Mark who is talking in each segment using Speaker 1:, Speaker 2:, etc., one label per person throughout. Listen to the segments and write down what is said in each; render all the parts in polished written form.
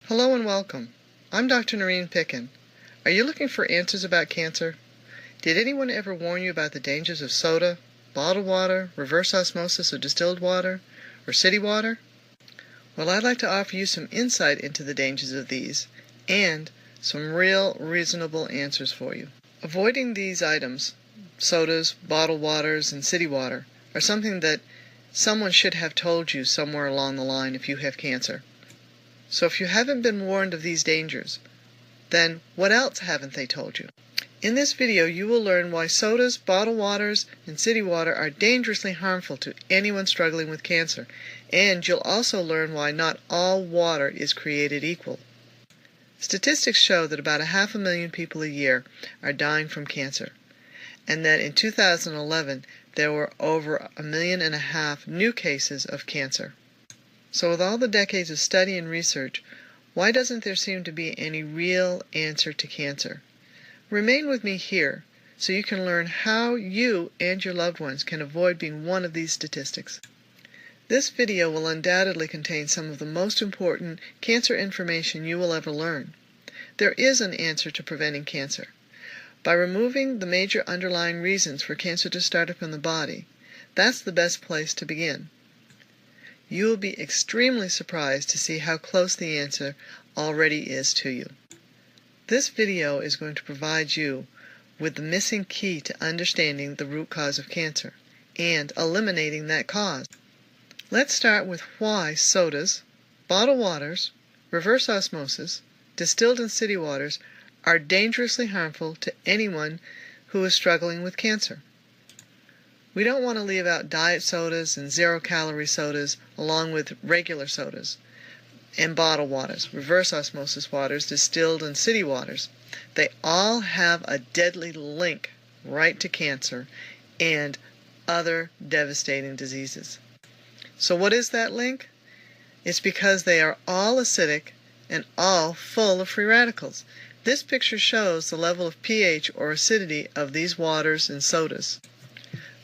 Speaker 1: Hello and welcome. I'm Dr. Norean Picken. Are you looking for answers about cancer? Did anyone ever warn you about the dangers of soda, bottled water, reverse osmosis or distilled water, or city water? Well, I'd like to offer you some insight into the dangers of these and some real reasonable answers for you. Avoiding these items, sodas, bottled waters, and city water, are something that someone should have told you somewhere along the line if you have cancer. So if you haven't been warned of these dangers, then what else haven't they told you? In this video, you will learn why sodas, bottled waters, and city water are dangerously harmful to anyone struggling with cancer. And you'll also learn why not all water is created equal. Statistics show that about 500,000 people a year are dying from cancer, and that in 2011 there were over 1.5 million new cases of cancer. So with all the decades of study and research, why doesn't there seem to be any real answer to cancer? Remain with me here so you can learn how you and your loved ones can avoid being one of these statistics. This video will undoubtedly contain some of the most important cancer information you will ever learn. There is an answer to preventing cancer. By removing the major underlying reasons for cancer to start up in the body, that's the best place to begin. You will be extremely surprised to see how close the answer already is to you. This video is going to provide you with the missing key to understanding the root cause of cancer and eliminating that cause. Let's start with why sodas, bottled waters, reverse osmosis, distilled and city waters are dangerously harmful to anyone who is struggling with cancer. We don't want to leave out diet sodas and zero-calorie sodas along with regular sodas and bottled waters, reverse osmosis waters, distilled and city waters. They all have a deadly link right to cancer and other devastating diseases. So what is that link? It's because they are all acidic and all full of free radicals. This picture shows the level of pH or acidity of these waters and sodas.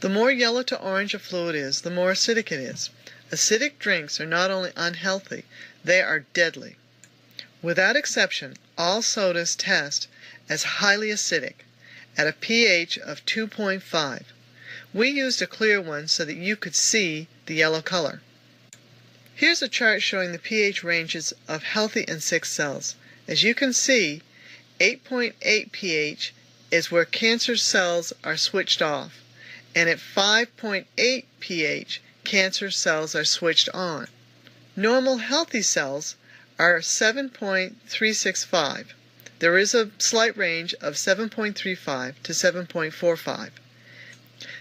Speaker 1: The more yellow to orange a fluid is, the more acidic it is. Acidic drinks are not only unhealthy, they are deadly. Without exception, all sodas test as highly acidic at a pH of 2.5. We used a clear one so that you could see the yellow color. Here's a chart showing the pH ranges of healthy and sick cells. As you can see, 8.8 pH is where cancer cells are switched off, and at 5.8 pH, cancer cells are switched on. Normal healthy cells are 7.365. There is a slight range of 7.35 to 7.45.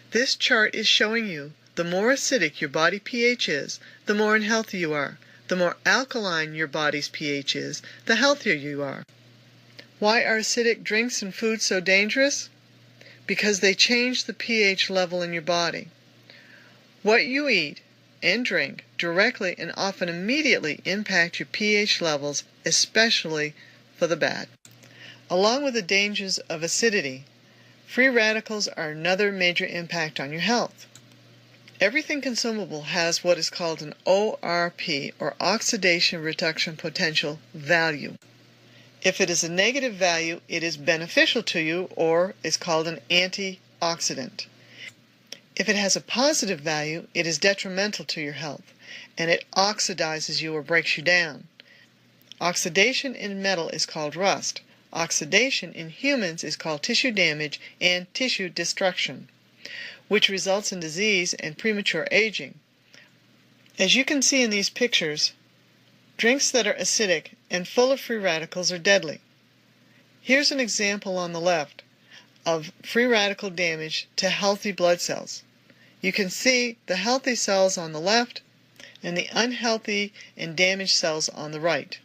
Speaker 1: This chart is showing you the more acidic your body pH is, the more unhealthy you are. The more alkaline your body's pH is, the healthier you are. Why are acidic drinks and foods so dangerous? Because they change the pH level in your body. What you eat and drink directly and often immediately impact your pH levels, especially for the bad. Along with the dangers of acidity, free radicals are another major impact on your health. Everything consumable has what is called an ORP, or oxidation reduction potential, value. If it is a negative value, it is beneficial to you or is called an antioxidant. If it has a positive value, it is detrimental to your health, and it oxidizes you or breaks you down. Oxidation in metal is called rust. Oxidation in humans is called tissue damage and tissue destruction, which results in disease and premature aging. As you can see in these pictures, drinks that are acidic and full of free radicals are deadly. Here's an example on the left of free radical damage to healthy blood cells. You can see the healthy cells on the left and the unhealthy and damaged cells on the right.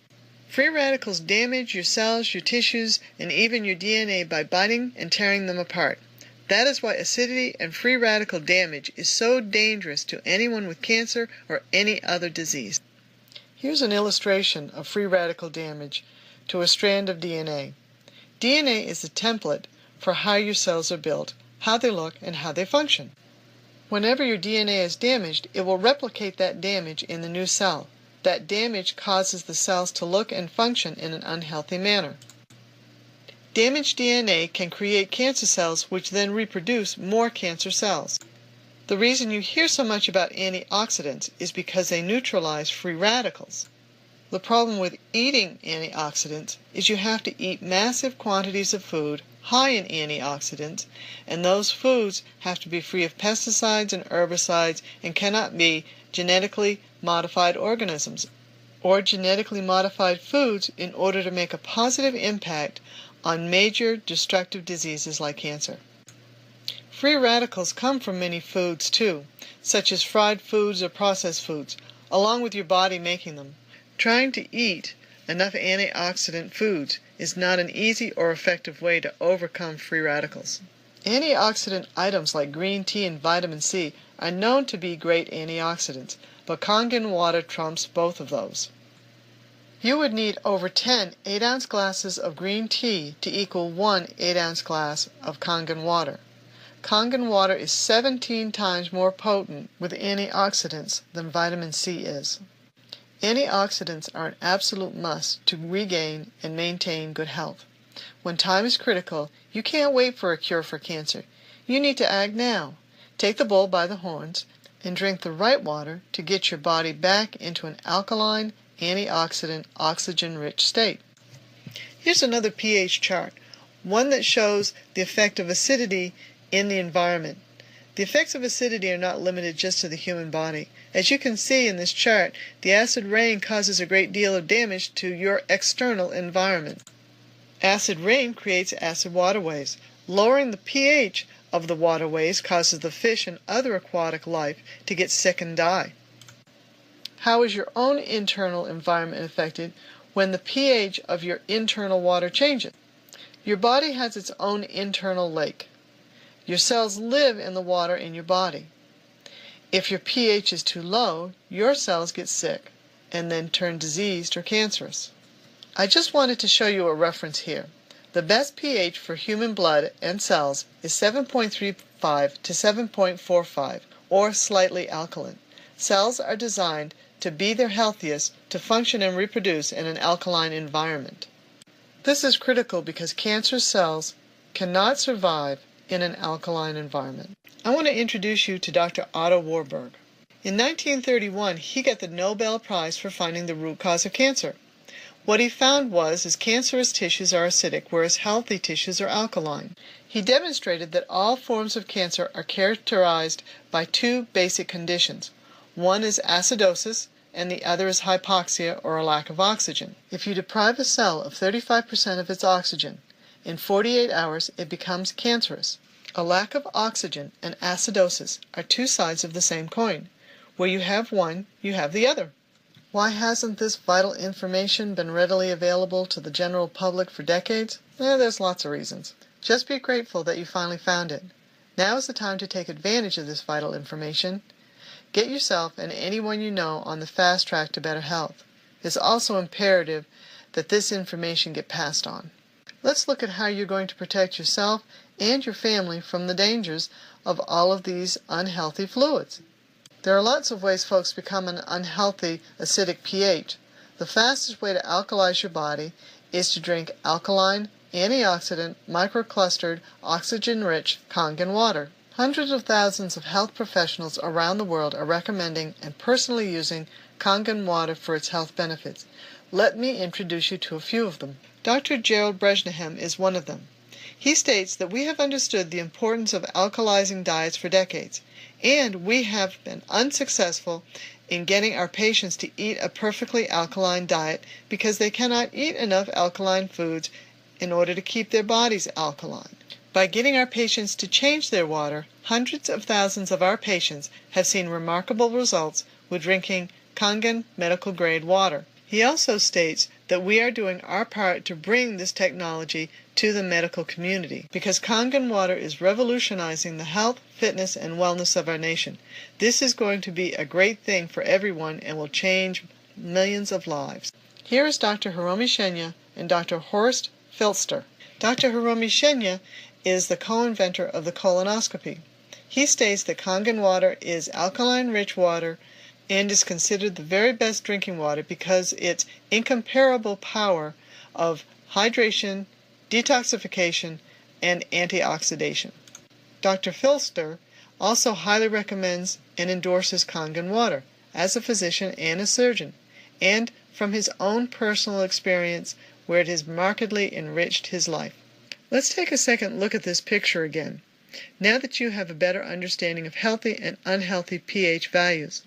Speaker 1: Free radicals damage your cells, your tissues, and even your DNA by biting and tearing them apart. That is why acidity and free radical damage is so dangerous to anyone with cancer or any other disease. Here's an illustration of free radical damage to a strand of DNA. DNA is a template for how your cells are built, how they look, and how they function. Whenever your DNA is damaged, it will replicate that damage in the new cell. That damage causes the cells to look and function in an unhealthy manner. Damaged DNA can create cancer cells which then reproduce more cancer cells. The reason you hear so much about antioxidants is because they neutralize free radicals. The problem with eating antioxidants is you have to eat massive quantities of food high in antioxidants, and those foods have to be free of pesticides and herbicides and cannot be genetically modified organisms or genetically modified foods in order to make a positive impact on major destructive diseases like cancer. Free radicals come from many foods too, such as fried foods or processed foods, along with your body making them. Trying to eat enough antioxidant foods is not an easy or effective way to overcome free radicals. Antioxidant items like green tea and vitamin C are known to be great antioxidants, but Kangen water trumps both of those. You would need over 10 8-ounce glasses of green tea to equal 1 8-ounce glass of Kangen water. Kangen water is 17 times more potent with antioxidants than vitamin C is. Antioxidants are an absolute must to regain and maintain good health. When time is critical, you can't wait for a cure for cancer. You need to act now. Take the bull by the horns and drink the right water to get your body back into an alkaline, antioxidant, oxygen-rich state. Here's another pH chart, one that shows the effect of acidity in the environment. The effects of acidity are not limited just to the human body. As you can see in this chart, the acid rain causes a great deal of damage to your external environment. Acid rain creates acid waterways. Lowering the pH of the waterways causes the fish and other aquatic life to get sick and die. How is your own internal environment affected when the pH of your internal water changes? Your body has its own internal lake. Your cells live in the water in your body. If your pH is too low, your cells get sick and then turn diseased or cancerous. I just wanted to show you a reference here. The best pH for human blood and cells is 7.35 to 7.45, or slightly alkaline. Cells are designed to be their healthiest to function and reproduce in an alkaline environment. This is critical because cancer cells cannot survive in an alkaline environment. I want to introduce you to Dr. Otto Warburg. In 1931, he got the Nobel Prize for finding the root cause of cancer. What he found was cancerous tissues are acidic, whereas healthy tissues are alkaline. He demonstrated that all forms of cancer are characterized by two basic conditions. One is acidosis, and the other is hypoxia, or a lack of oxygen. If you deprive a cell of 35% of its oxygen, in 48 hours it becomes cancerous. A lack of oxygen and acidosis are two sides of the same coin. Where you have one, you have the other. Why hasn't this vital information been readily available to the general public for decades? There's lots of reasons. Just be grateful that you finally found it. Now is the time to take advantage of this vital information. Get yourself and anyone you know on the fast track to better health. It's also imperative that this information get passed on. Let's look at how you're going to protect yourself and your family from the dangers of all of these unhealthy fluids. There are lots of ways folks become an unhealthy acidic pH. The fastest way to alkalize your body is to drink alkaline, antioxidant, microclustered, oxygen-rich Kangen water. Hundreds of thousands of health professionals around the world are recommending and personally using Kangen water for its health benefits. Let me introduce you to a few of them. Dr. Gerald Brejnehem is one of them. He states that we have understood the importance of alkalizing diets for decades, and we have been unsuccessful in getting our patients to eat a perfectly alkaline diet because they cannot eat enough alkaline foods in order to keep their bodies alkaline. By getting our patients to change their water, hundreds of thousands of our patients have seen remarkable results with drinking Kangen medical-grade water. He also states that we are doing our part to bring this technology to the medical community because Kangen water is revolutionizing the health, fitness, and wellness of our nation. This is going to be a great thing for everyone and will change millions of lives. Here is Dr. Hiromi Shenya and Dr. Horst Filster. Dr. Hiromi Shenya is the co-inventor of the colonoscopy. He states that Kangen water is alkaline-rich water and is considered the very best drinking water because its incomparable power of hydration, detoxification, and antioxidation. Dr. Filster also highly recommends and endorses Kangen water as a physician and a surgeon, and from his own personal experience where it has markedly enriched his life. Let's take a second look at this picture again, now that you have a better understanding of healthy and unhealthy pH values.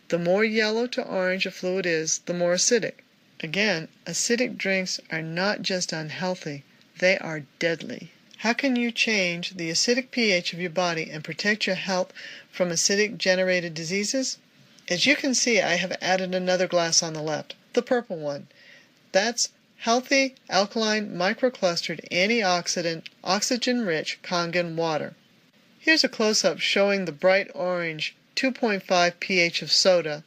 Speaker 1: The more yellow to orange a fluid is, the more acidic. Again, acidic drinks are not just unhealthy, they are deadly. How can you change the acidic pH of your body and protect your health from acidic-generated diseases? As you can see, I have added another glass on the left, the purple one. That's healthy, alkaline, microclustered, antioxidant, oxygen-rich Kangen water. Here's a close-up showing the bright orange 2.5 pH of soda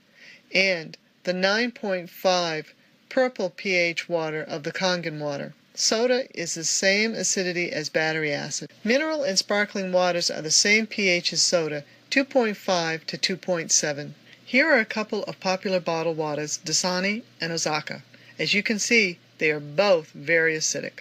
Speaker 1: and the 9.5 purple pH water of the Kangen water. Soda is the same acidity as battery acid. Mineral and sparkling waters are the same pH as soda, 2.5 to 2.7. Here are a couple of popular bottled waters, Dasani and Osaka. As you can see, they are both very acidic.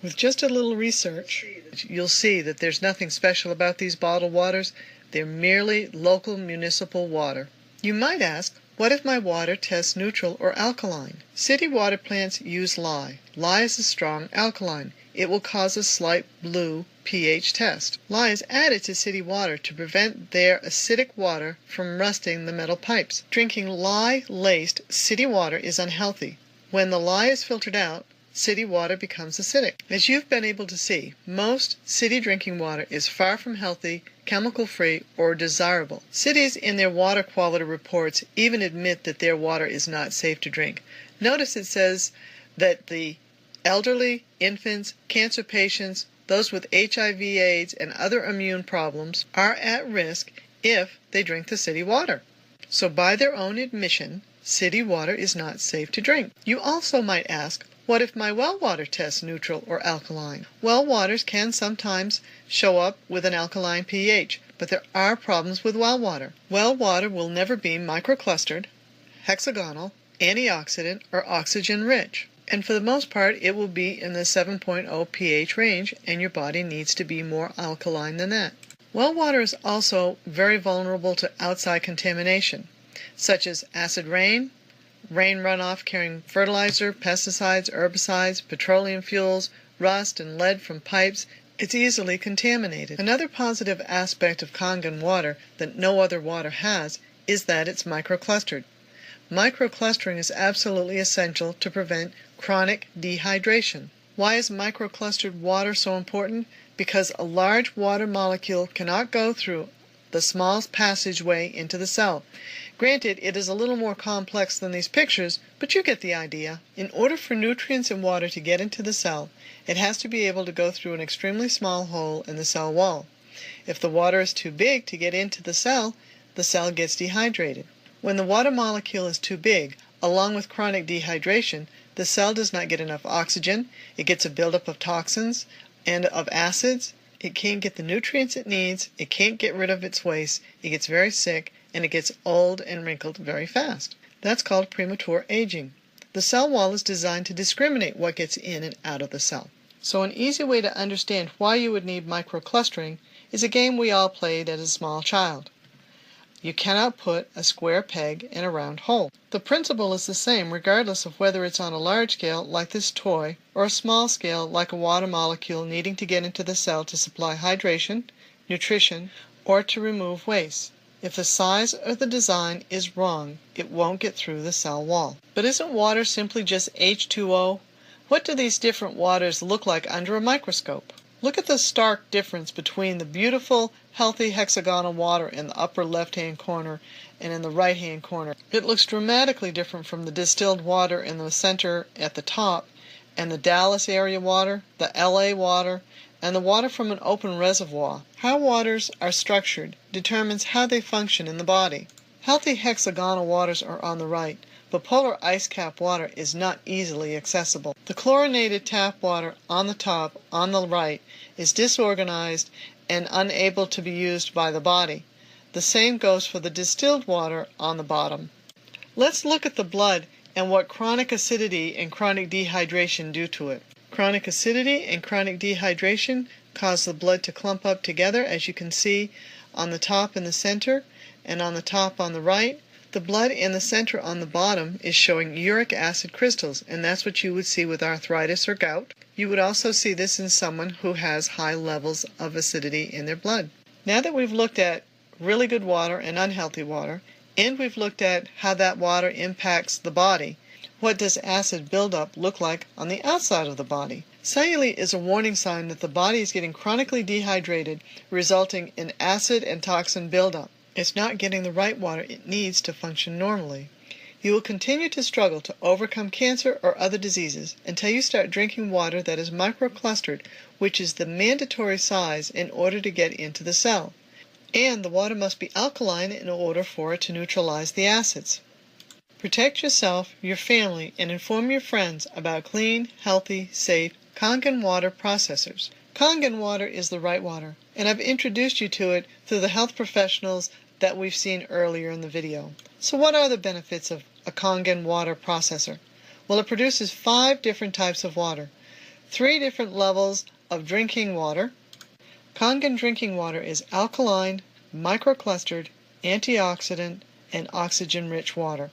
Speaker 1: With just a little research, you'll see that there's nothing special about these bottled waters. They're merely local municipal water. You might ask, what if my water tests neutral or alkaline? City water plants use lye. Lye is a strong alkaline. It will cause a slight blue pH test. Lye is added to city water to prevent their acidic water from rusting the metal pipes. Drinking lye-laced city water is unhealthy. When the lye is filtered out, city water becomes acidic. As you've been able to see, most city drinking water is far from healthy, chemical-free, or desirable. Cities in their water quality reports even admit that their water is not safe to drink. Notice it says that the elderly, infants, cancer patients, those with HIV/AIDS and other immune problems are at risk if they drink the city water. So by their own admission, city water is not safe to drink. You also might ask, what if my well water tests neutral or alkaline? Well waters can sometimes show up with an alkaline pH, but there are problems with well water. Well water will never be microclustered, hexagonal, antioxidant, or oxygen-rich. And for the most part, it will be in the 7.0 pH range, and your body needs to be more alkaline than that. Well water is also very vulnerable to outside contamination, such as acid rain runoff carrying fertilizer, pesticides, herbicides, petroleum fuels, rust, and lead from pipes. It's easily contaminated. Another positive aspect of Kangen water that no other water has is that it's microclustered. Microclustering is absolutely essential to prevent chronic dehydration. Why is microclustered water so important? Because a large water molecule cannot go through the small passageway into the cell. Granted, it is a little more complex than these pictures, but you get the idea. In order for nutrients in water to get into the cell, it has to be able to go through an extremely small hole in the cell wall. If the water is too big to get into the cell gets dehydrated. When the water molecule is too big, along with chronic dehydration, the cell does not get enough oxygen, it gets a buildup of toxins and of acids, it can't get the nutrients it needs, it can't get rid of its waste, it gets very sick, and it gets old and wrinkled very fast. That's called premature aging. The cell wall is designed to discriminate what gets in and out of the cell. So an easy way to understand why you would need microclustering is a game we all played as a small child. You cannot put a square peg in a round hole. The principle is the same regardless of whether it's on a large scale like this toy or a small scale like a water molecule needing to get into the cell to supply hydration, nutrition, or to remove waste. If the size or the design is wrong, it won't get through the cell wall. But isn't water simply just H2O? What do these different waters look like under a microscope? Look at the stark difference between the beautiful, healthy hexagonal water in the upper left-hand corner and in the right-hand corner. It looks dramatically different from the distilled water in the center at the top, and the Dallas area water, the LA water, and the water from an open reservoir. How waters are structured determines how they function in the body. Healthy hexagonal waters are on the right, but polar ice cap water is not easily accessible. The chlorinated tap water on the top, on the right, is disorganized and unable to be used by the body. The same goes for the distilled water on the bottom. Let's look at the blood and what chronic acidity and chronic dehydration do to it. Chronic acidity and chronic dehydration cause the blood to clump up together, as you can see on the top in the center and on the top on the right. The blood in the center on the bottom is showing uric acid crystals, and that's what you would see with arthritis or gout. You would also see this in someone who has high levels of acidity in their blood. Now that we've looked at really good water and unhealthy water, and we've looked at how that water impacts the body, what does acid buildup look like on the outside of the body? Cellulite is a warning sign that the body is getting chronically dehydrated, resulting in acid and toxin buildup. It's not getting the right water it needs to function normally. You will continue to struggle to overcome cancer or other diseases until you start drinking water that is microclustered, which is the mandatory size in order to get into the cell. And the water must be alkaline in order for it to neutralize the acids. Protect yourself, your family, and inform your friends about clean, healthy, safe Kangen water processors. Kangen water is the right water, and I've introduced you to it through the health professionals that we've seen earlier in the video. So what are the benefits of a Kangen water processor? Well, it produces 5 different types of water, 3 different levels of drinking water. Kangen drinking water is alkaline, microclustered, antioxidant, and oxygen-rich water.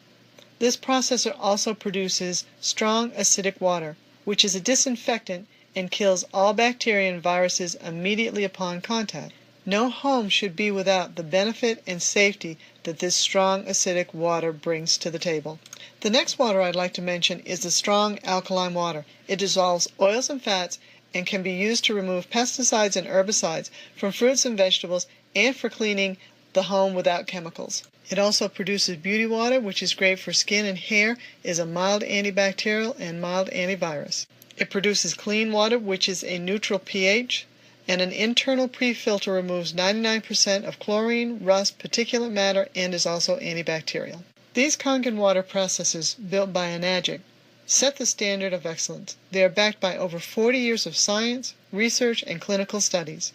Speaker 1: This processor also produces strong acidic water, which is a disinfectant and kills all bacteria and viruses immediately upon contact. No home should be without the benefit and safety that this strong acidic water brings to the table. The next water I'd like to mention is the strong alkaline water. It dissolves oils and fats and can be used to remove pesticides and herbicides from fruits and vegetables and for cleaning the home without chemicals. It also produces beauty water, which is great for skin and hair, is a mild antibacterial and mild antivirus. It produces clean water, which is a neutral pH, and an internal pre-filter removes 99% of chlorine, rust, particulate matter, and is also antibacterial. These Kangen water processors, built by Enagic, set the standard of excellence. They are backed by over 40 years of science, research, and clinical studies.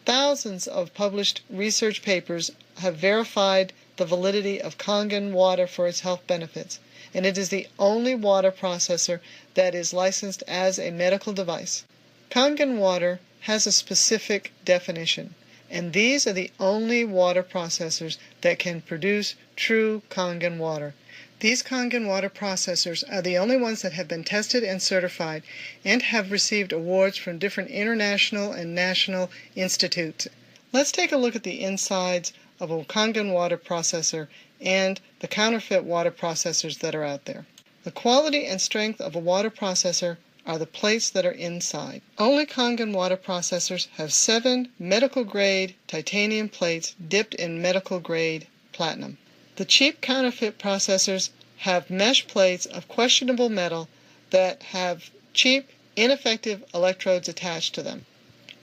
Speaker 1: Thousands of published research papers have verified the validity of Kangen water for its health benefits, and it is the only water processor that is licensed as a medical device. Kangen water has a specific definition, and these are the only water processors that can produce true Kangen water. These Kangen water processors are the only ones that have been tested and certified and have received awards from different international and national institutes. Let's take a look at the insides of a Kangen water processor and the counterfeit water processors that are out there. The quality and strength of a water processor are the plates that are inside. Only Kangen water processors have 7 medical-grade titanium plates dipped in medical-grade platinum. The cheap counterfeit processors have mesh plates of questionable metal that have cheap, ineffective electrodes attached to them.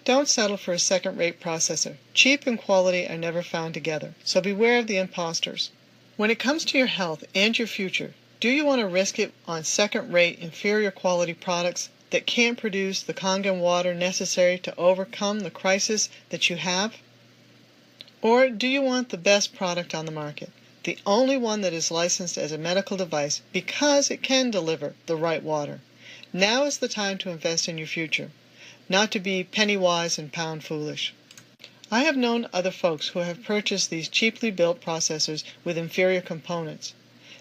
Speaker 1: Don't settle for a second-rate processor. Cheap and quality are never found together, so beware of the imposters. When it comes to your health and your future, do you want to risk it on second-rate, inferior quality products that can't produce the Kangen water necessary to overcome the crisis that you have? Or do you want the best product on the market, the only one that is licensed as a medical device because it can deliver the right water? Now is the time to invest in your future, not to be penny wise and pound foolish. I have known other folks who have purchased these cheaply built processors with inferior components.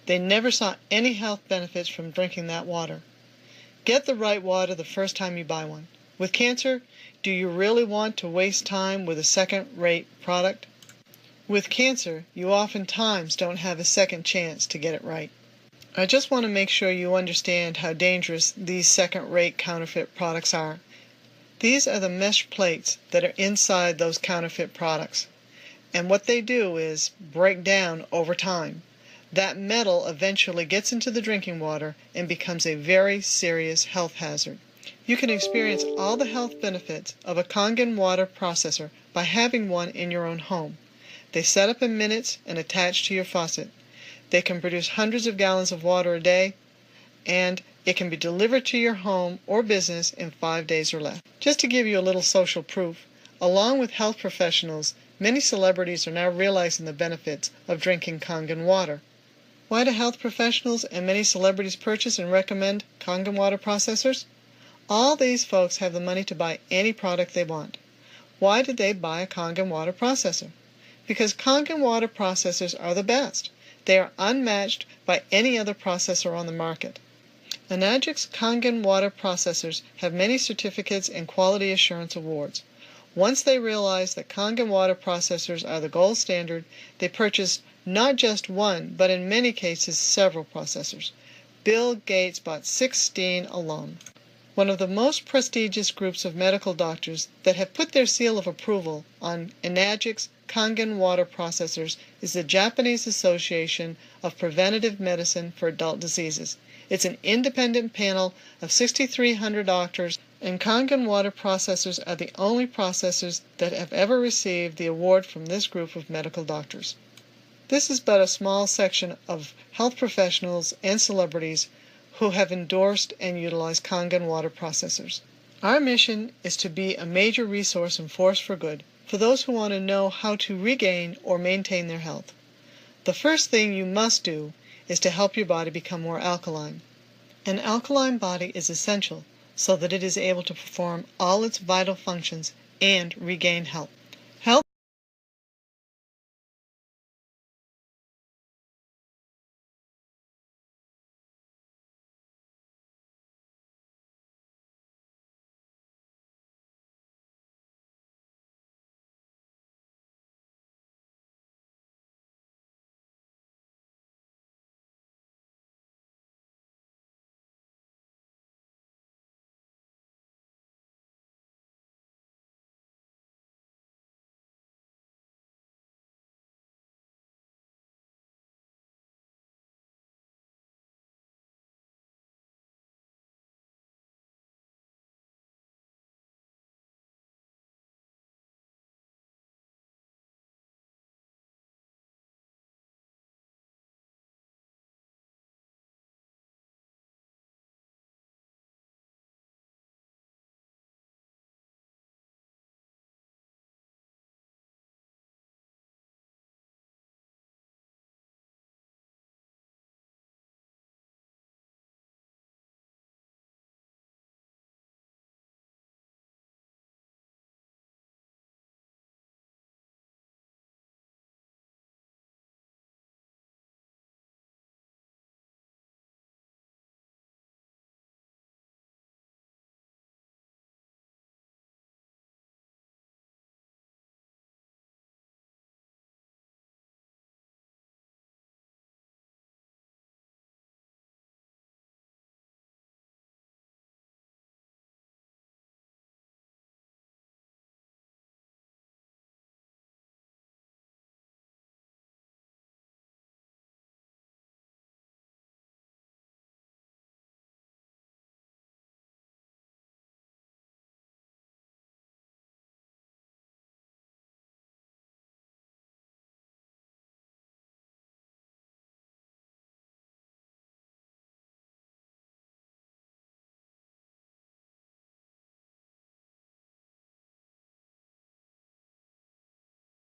Speaker 1: They never saw any health benefits from drinking that water. Get the right water the first time you buy one. With cancer, do you really want to waste time with a second-rate product? With cancer, you oftentimes don't have a second chance to get it right. I just want to make sure you understand how dangerous these second-rate counterfeit products are. These are the mesh plates that are inside those counterfeit products. And what they do is break down over time. That metal eventually gets into the drinking water and becomes a very serious health hazard. You can experience all the health benefits of a Kangen water processor by having one in your own home. They set up in minutes and attach to your faucet. They can produce hundreds of gallons of water a day, and it can be delivered to your home or business in 5 days or less. Just to give you a little social proof, along with health professionals, Many celebrities are now realizing the benefits of drinking Kangen water. Why do health professionals and many celebrities purchase and recommend Kangen water processors? All these folks have the money to buy any product they want. Why did they buy a Kangen water processor? Because Kangen water processors are the best. They are unmatched by any other processor on the market. Enagic's Kangen water processors have many certificates and quality assurance awards. Once they realized that Kangen water processors are the gold standard, they purchased not just one, but in many cases several processors. Bill Gates bought 16 alone. One of the most prestigious groups of medical doctors that have put their seal of approval on Enagic's Kangen water processors is the Japanese Association of Preventative Medicine for Adult Diseases. It's an independent panel of 6,300 doctors, and Kangen water processors are the only processors that have ever received the award from this group of medical doctors. This is but a small section of health professionals and celebrities who have endorsed and utilized Kangen water processors. Our mission is to be a major resource and force for good for those who want to know how to regain or maintain their health. The first thing you must do is to help your body become more alkaline. An alkaline body is essential so that it is able to perform all its vital functions and regain health.